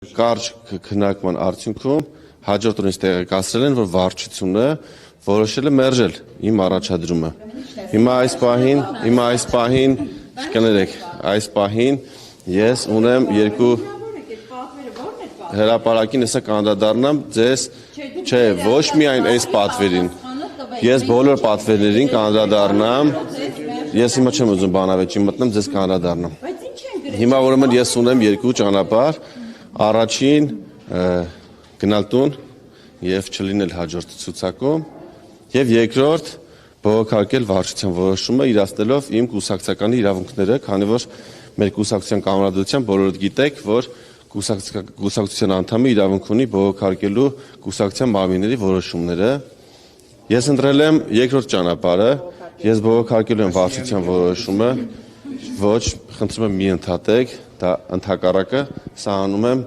Կարճ քննարկման արդյունքում հաջորդ օրից տեղեկացրել են, որ վարչությունը որոշել է մերժել իմ առաջադրումը։ Հիմա այս պահին ես ունեմ երկու հրապարակին հեսա կանդադառնամ ձեզ, չէ, ոչ միայն այս պատվերին, ես բոլոր պատվերներին կանդադառնամ, ես հիմա չեմ ուզում բանավեճի մտնեմ, ձեզ կանդադառնամ։ Հիմա ուրեմն ես ունեմ երկու ճանապարհ, առաջին գնալ տուն եւ չլինել հաջորդ ցուցակում եւ երկրորդ բողոքարկել վարչության որոշումը իրացնելով իմ կուսակցականի իրավունքները, քանի որ մեր կուսակցության կամարադության բոլորդ գիտեք, որ կուսակցության անդամը իրավունք ունի բողոքարկելու կուսակցության մարմինների որոշումները։ Ես ընտրել եմ երկրորդ ճանապարհը, ես բողոքարկելու եմ վարչության որոշումը, ոչ, խնդրում եմ մի ընդհատեք, դա ընդհակառակը սա անում եմ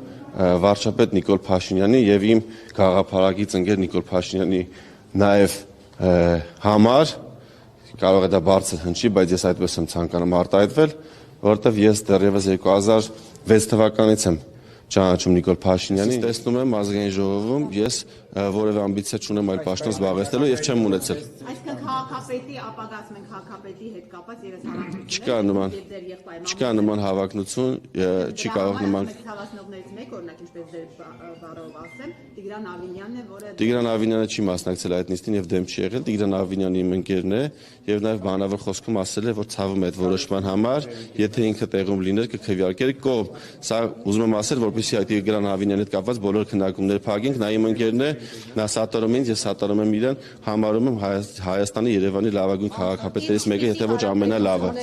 վարչապետ Նիկոլ Փաշինյանի եւ իմ գաղափարագից ընկեր Նիկոլ Փաշինյանի նաեւ համար, կարող է դա բարձր հնչի, բայց ես այդպես եմ ցանկանում արտահայտվել, որովհետեւ ես դեռևս 2006 թվականից եմ ճանաչում Նիկոլ Փաշինյանին, տեսնում եմ ազգային ժողովում, ես որևէ ամբիցիա չունեմ այլ պաշտոն զբաղեցնելու եւ չեմ ունեցել։ Այսինքն քաղաքապետի ապագասում են քաղաքապետի հետ կապված երես հավակնություն։ Չկա նման հավակնություն, չի կարող նման հավասնողներից մեկ օրինակ ինչպես ձեր բառով ասեմ, Տիգրան Ավինյանն է, որը Տիգրան Ավինյանը չի մասնակցել այդ նիստին եւ դեմ չի եղել, Տիգրան Ավինյանը իմ ընկերն է եւ նաեւ բանավոր խոսքում ասել է, որ ցավում է այդ որոշման համար, եթե ինքը տեղում լիներ կքվեարկեր կողմ։ Սա ուզում եմ ասել, որպեսզի այդ Տիգրան Ավինյանի հետ կապված բոլոր քննարկումները փակենք, նա իմ ընկերն է, նա սատարում ինձ, ես սատարում եմ իրեն, համարում եմ Հայաստանի Երևանի լավագույն քաղաքապետերից մեկը, եթե ոչ ամենալավը։